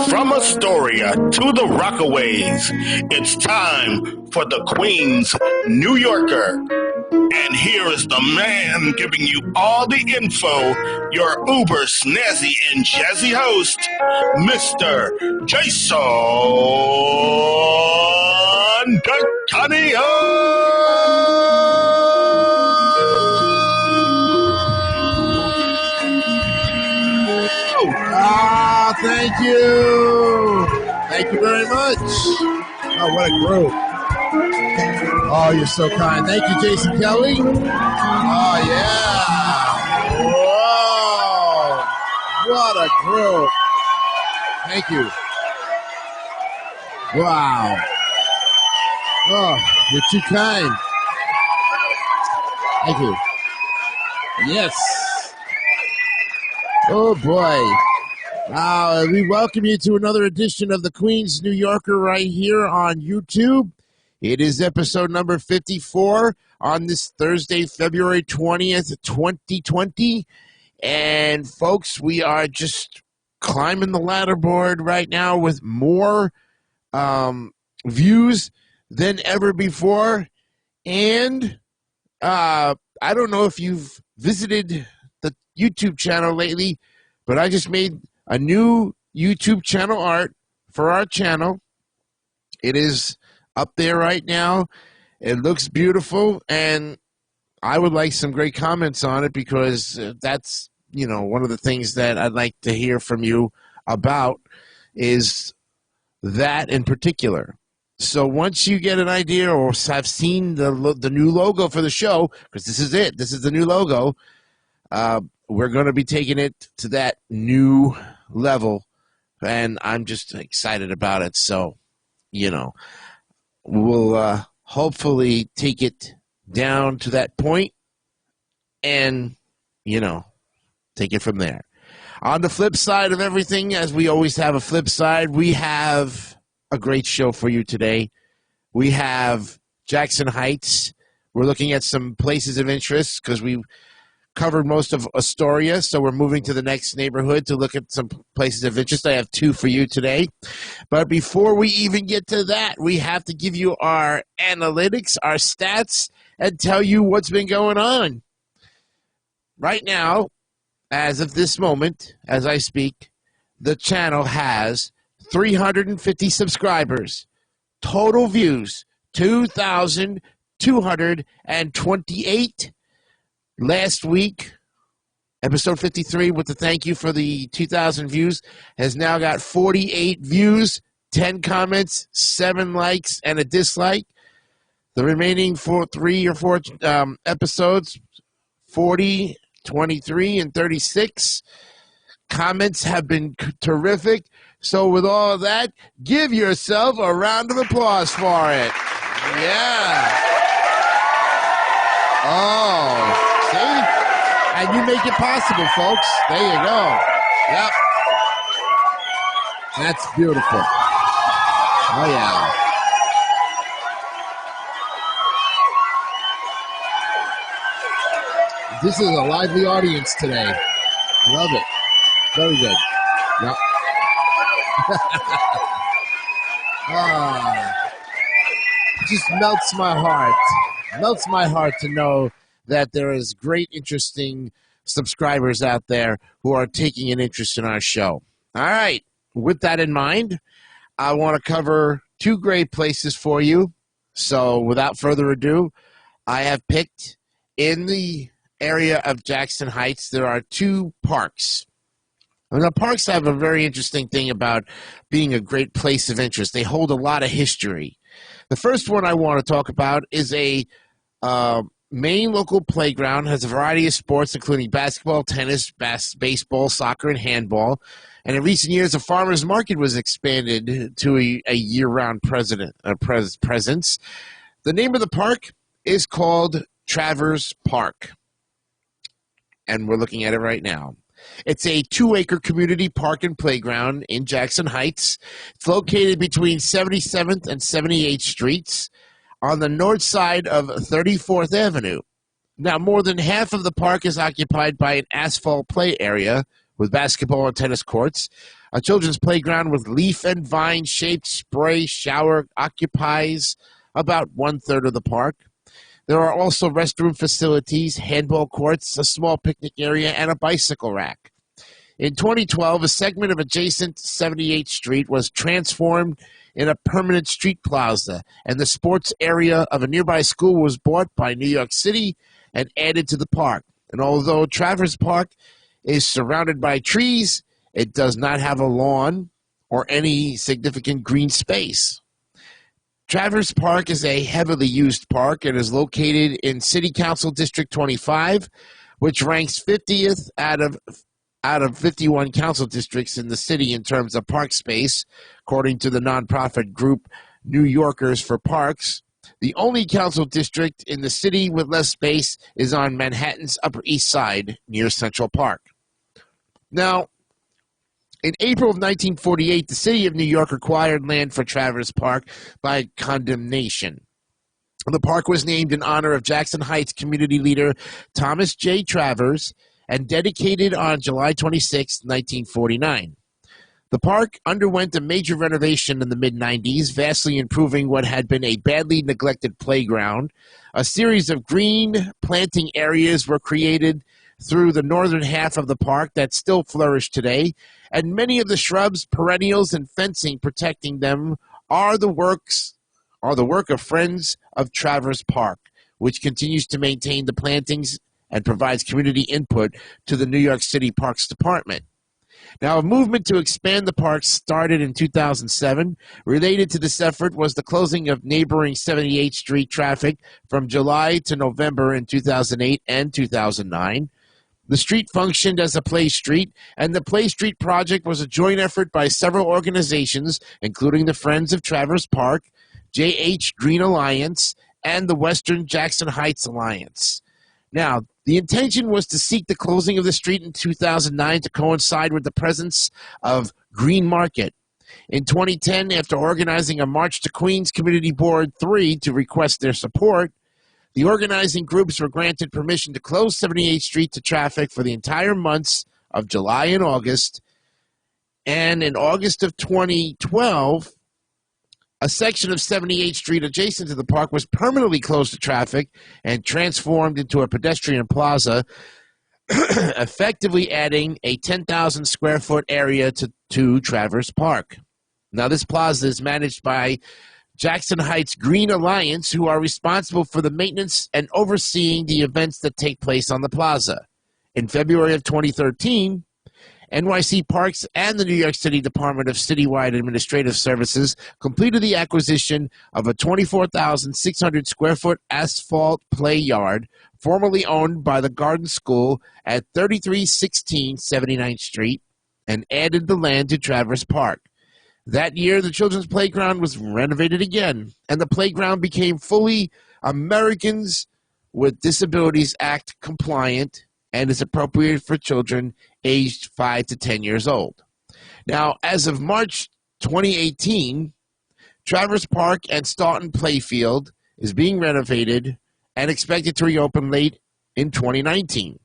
From Astoria to the Rockaways, it's time for the Queen's New Yorker. And here is the man giving you all the info, your uber snazzy and jazzy host, Mr. Jason D'Arcanio. Thank you. Thank you very much. Oh, what a group. Oh, you're so kind. Thank you, Jason Kelly. Oh, yeah. Whoa. What a group. Thank you. Wow. Oh, you're too kind. Thank you. Yes. Oh, boy. We welcome you to another edition of the Queen's New Yorker right here on YouTube. It is episode number 54 on this Thursday, February 20th, 2020. And, folks, we are just climbing the ladder board right now with more views than ever before. And I don't know if you've visited the YouTube channel lately, but I just made a new YouTube channel art for our channel. It is up there right now. It looks beautiful, and I would like some great comments on it because that's, one of the things that I'd like to hear from you about is that in particular. So once you get an idea or have seen the new logo for the show, because this is it, this is the new logo, we're going to be taking it to that new level, and I'm just excited about it. So, we'll hopefully take it down to that point and, take it from there. On the flip side of everything, as we always have a flip side, we have a great show for you today. We have Jackson Heights. We're looking at some places of interest because we covered most of Astoria, so we're moving to the next neighborhood to look at some places of interest. I have two for you today. But before we even get to that, we have to give you our analytics, our stats, and tell you what's been going on. Right now, as of this moment, as I speak, the channel has 350 subscribers. Total views, 2,228. Last week, episode 53, with the thank you for the 2,000 views, has now got 48 views, 10 comments, 7 likes, and a dislike. The remaining 3 or 4 episodes, 40, 23, and 36. Comments have been terrific. So with all of that, give yourself a round of applause for it. Yeah. Oh. See? And you make it possible, folks. There you go. Yep. That's beautiful. Oh, yeah. This is a lively audience today. Love it. Very good. Yep. Just melts my heart. Melts my heart to know that there is great, interesting subscribers out there who are taking an interest in our show. All right. With that in mind, I want to cover 2 great places for you. So without further ado, I have picked in the area of Jackson Heights, there are 2 parks. And the parks have a very interesting thing about being a great place of interest. They hold a lot of history. The first one I want to talk about is a main local playground, has a variety of sports, including basketball, tennis, baseball, soccer, and handball. And in recent years, a farmer's market was expanded to a year-round presence. The name of the park is called Travers Park, and we're looking at it right now. It's a 2-acre community park and playground in Jackson Heights. It's located between 77th and 78th Streets on the north side of 34th Avenue. Now, more than half of the park is occupied by an asphalt play area, with basketball and tennis courts. A children's playground with leaf and vine-shaped spray shower occupies about one-third of the park. There are also restroom facilities, handball courts, a small picnic area, and a bicycle rack. In 2012, a segment of adjacent 78th Street was transformed in a permanent street plaza, and the sports area of a nearby school was bought by New York City and added to the park. And although Travers Park is surrounded by trees, it does not have a lawn or any significant green space. Travers Park is a heavily used park and is located in City Council District 25, which ranks 50th out of 51 council districts in the city in terms of park space, according to the nonprofit group New Yorkers for Parks. The only council district in the city with less space is on Manhattan's Upper East Side near Central Park. Now, in April of 1948, the city of New York acquired land for Travers Park by condemnation. The park was named in honor of Jackson Heights community leader Thomas J. Travers and dedicated on July 26, 1949. The park underwent a major renovation in the mid-90s, vastly improving what had been a badly neglected playground. A series of green planting areas were created through the northern half of the park that still flourish today, and many of the shrubs, perennials, and fencing protecting them are the work of Friends of Travers Park, which continues to maintain the plantings and provides community input to the New York City Parks Department. Now, a movement to expand the park started in 2007. Related to this effort was the closing of neighboring 78th Street traffic from July to November in 2008 and 2009. The street functioned as a play street, and the Play Street project was a joint effort by several organizations, including the Friends of Travers Park, J.H. Green Alliance, and the Western Jackson Heights Alliance. Now, the intention was to seek the closing of the street in 2009 to coincide with the presence of Green Market. In 2010, after organizing a March to Queens Community Board 3 to request their support, the organizing groups were granted permission to close 78th Street to traffic for the entire months of July and August. And in August of 2012, a section of 78th Street adjacent to the park was permanently closed to traffic and transformed into a pedestrian plaza, effectively adding a 10,000 square foot area to Travers Park. Now, this plaza is managed by Jackson Heights Green Alliance, who are responsible for the maintenance and overseeing the events that take place on the plaza. In February of 2013, NYC Parks and the New York City Department of Citywide Administrative Services completed the acquisition of a 24,600 square foot asphalt play yard formerly owned by the Garden School at 3316 79th Street and added the land to Travers Park. That year, the children's playground was renovated again, and the playground became fully Americans with Disabilities Act compliant and is appropriate for children aged 5 to 10 years old. Now, as of March 2018, Travers Park and Staunton Playfield is being renovated and expected to reopen late in 2019.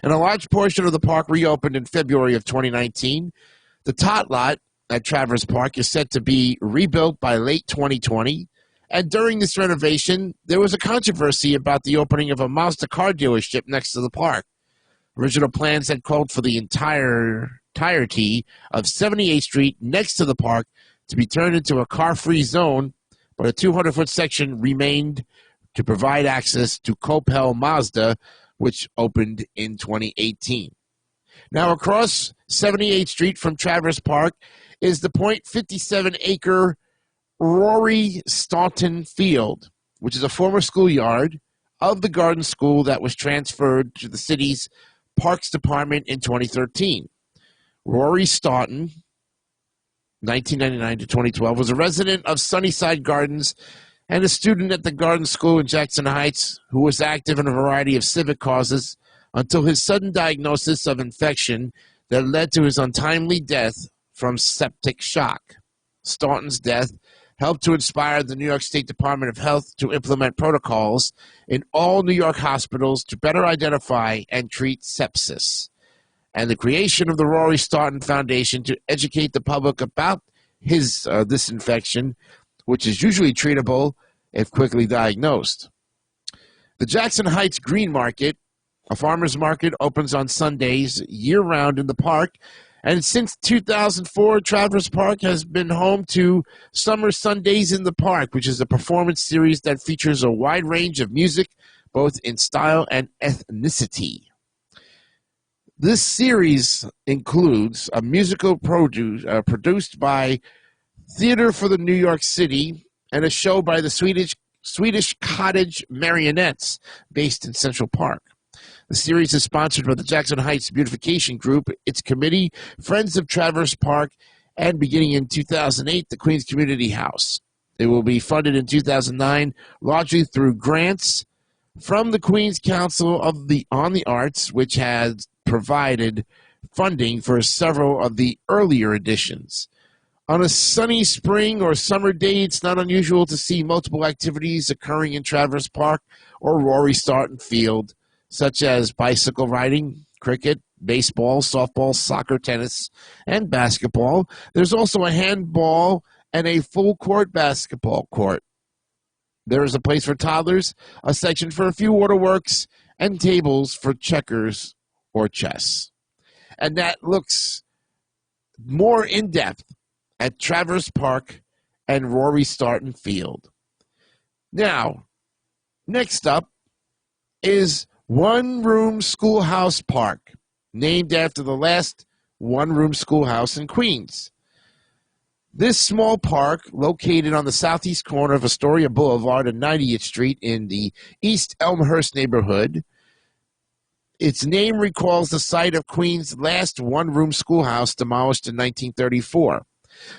And a large portion of the park reopened in February of 2019. The tot lot at Travers Park is set to be rebuilt by late 2020. And during this renovation, there was a controversy about the opening of a Mazda car dealership next to the park. Original plans had called for the entirety of 78th Street next to the park to be turned into a car-free zone, but a 200-foot section remained to provide access to Coppell Mazda, which opened in 2018. Now, across 78th Street from Travers Park is the .57-acre Rory Staunton Field, which is a former schoolyard of the Garden School that was transferred to the city's Parks Department in 2013. Rory Staunton, 1999 to 2012, was a resident of Sunnyside Gardens and a student at the Garden School in Jackson Heights who was active in a variety of civic causes until his sudden diagnosis of infection that led to his untimely death from septic shock. Staunton's death helped to inspire the New York State Department of Health to implement protocols in all New York hospitals to better identify and treat sepsis. and the creation of the Rory Staunton Foundation to educate the public about this infection, which is usually treatable if quickly diagnosed. The Jackson Heights Green Market, a farmer's market, opens on Sundays year-round in the park, and since 2004, Traverse Park has been home to Summer Sundays in the Park, which is a performance series that features a wide range of music, both in style and ethnicity. This series includes a musical produced by Theater for the New York City and a show by the Swedish Cottage Marionettes based in Central Park. The series is sponsored by the Jackson Heights Beautification Group, its committee, Friends of Traverse Park, and beginning in 2008, the Queens Community House. It will be funded in 2009 largely through grants from the Queens Council on the Arts, which has provided funding for several of the earlier editions. On a sunny spring or summer day, it's not unusual to see multiple activities occurring in Traverse Park or Rory Staunton Field, such as bicycle riding, cricket, baseball, softball, soccer, tennis, and basketball. There's also a handball and a full-court basketball court. There is a place for toddlers, a section for a few waterworks, and tables for checkers or chess. And that looks more in-depth at Traverse Park and Rory Staunton Field. Now, next up is One Room Schoolhouse Park, named after the last one-room schoolhouse in Queens. This small park, located on the southeast corner of Astoria Boulevard and 90th Street in the East Elmhurst neighborhood, its name recalls the site of Queens' last one-room schoolhouse demolished in 1934.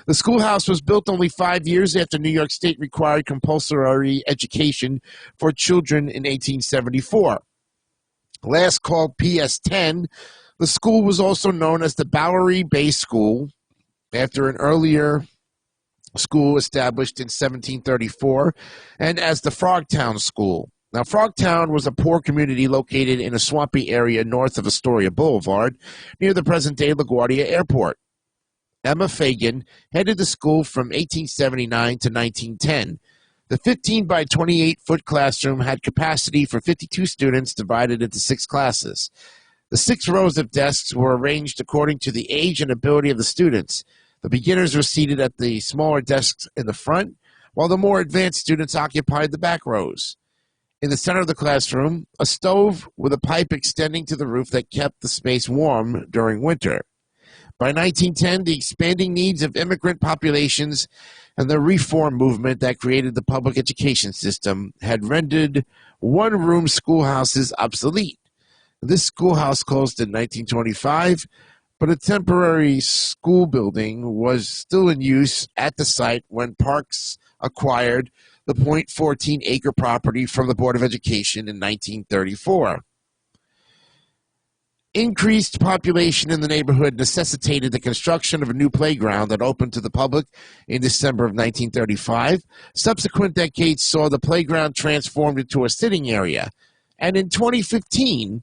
The schoolhouse was built only 5 years after New York State required compulsory education for children in 1874. Last called PS-10, the school was also known as the Bowery Bay School, after an earlier school established in 1734, and as the Frogtown School. Now, Frogtown was a poor community located in a swampy area north of Astoria Boulevard, near the present-day LaGuardia Airport. Emma Fagan headed the school from 1879 to 1910. The 15 by 28-foot classroom had capacity for 52 students divided into 6 classes. The 6 rows of desks were arranged according to the age and ability of the students. The beginners were seated at the smaller desks in the front, while the more advanced students occupied the back rows. In the center of the classroom, a stove with a pipe extending to the roof that kept the space warm during winter. By 1910, the expanding needs of immigrant populations and the reform movement that created the public education system had rendered one-room schoolhouses obsolete. This schoolhouse closed in 1925, but a temporary school building was still in use at the site when Parks acquired the .14-acre property from the Board of Education in 1934. Increased population in the neighborhood necessitated the construction of a new playground that opened to the public in December of 1935. Subsequent decades saw the playground transformed into a sitting area. And in 2015,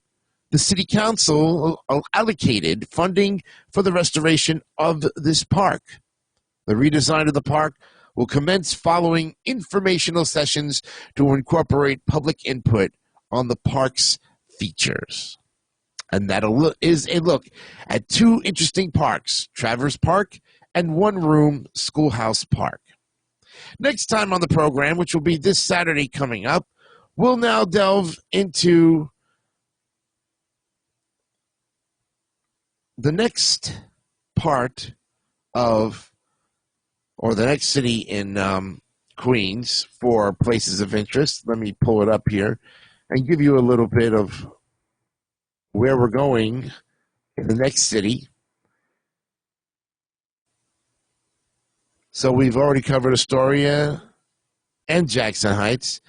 the City Council allocated funding for the restoration of this park. The redesign of the park will commence following informational sessions to incorporate public input on the park's features. And that is a look at 2 interesting parks, Traverse Park and one-room Schoolhouse Park. Next time on the program, which will be this Saturday coming up, we'll now delve into the next part of, or the next city in Queens for places of interest. Let me pull it up here and give you a little bit of where we're going in the next city. So we've already covered Astoria and Jackson Heights.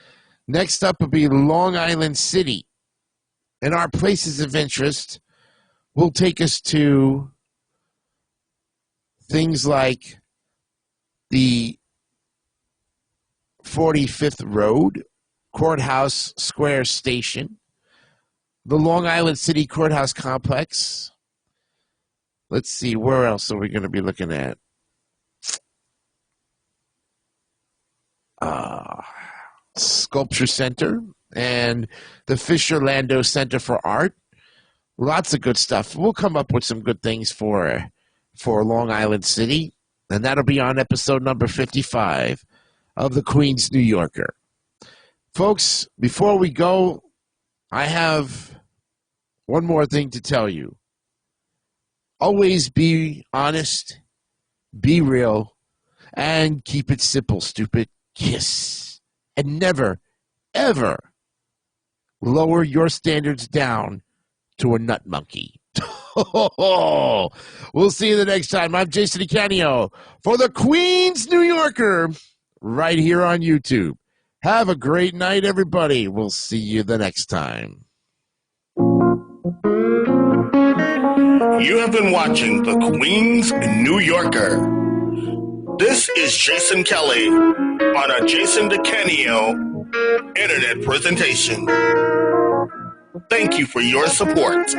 Next up will be Long Island City. And our places of interest will take us to things like the 45th Road, Courthouse Square Station, the Long Island City Courthouse Complex, Let's see, where else are we going to be looking at? Sculpture Center and the Fisher Lando Center for Art. Lots of good stuff. We'll come up with some good things for Long Island City, and that'll be on episode number 55 of the Queen's New Yorker. Folks, before we go, I have one more thing to tell you. Always be honest, be real, and keep it simple, stupid. Kiss. And never, ever lower your standards down to a nut monkey. We'll see you the next time. I'm Jason DeCanio for the Queen's New Yorker right here on YouTube. Have a great night, everybody. We'll see you the next time. You have been watching the Queen's New Yorker. This is Jason Kelly on a Jason DeCanio internet presentation. Thank you for your support.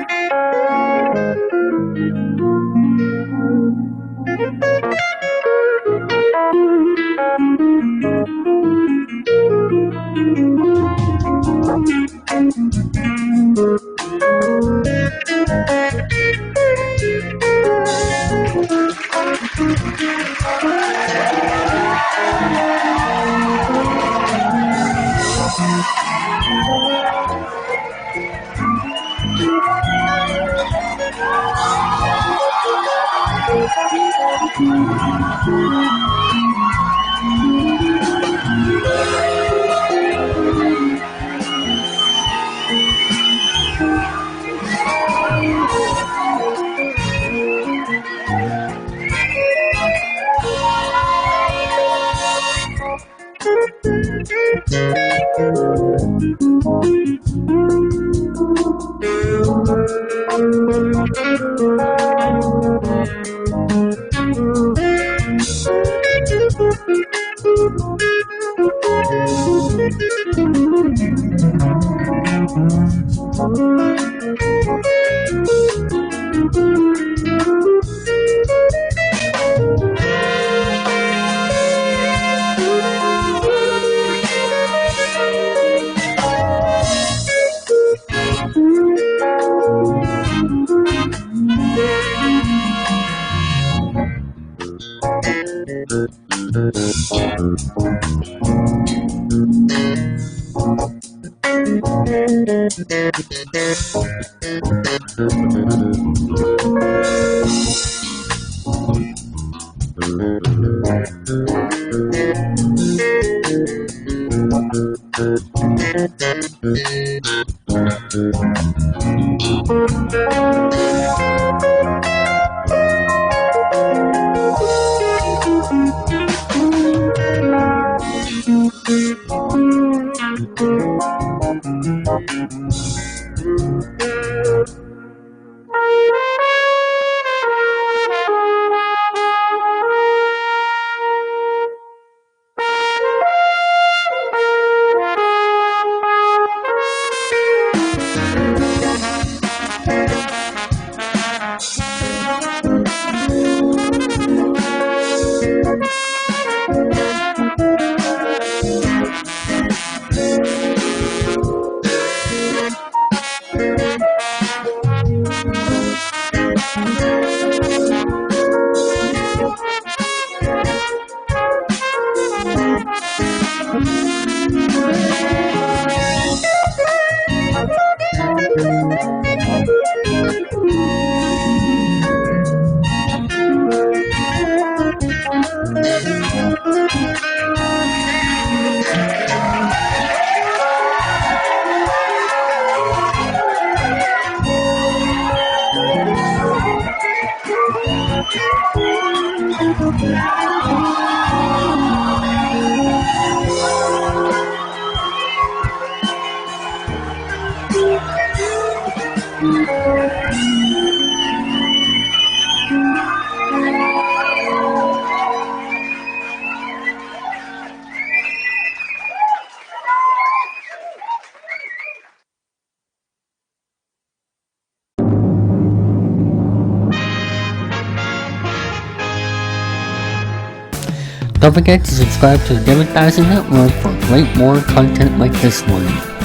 Don't forget to subscribe to the David3000 Network for great more content like this one.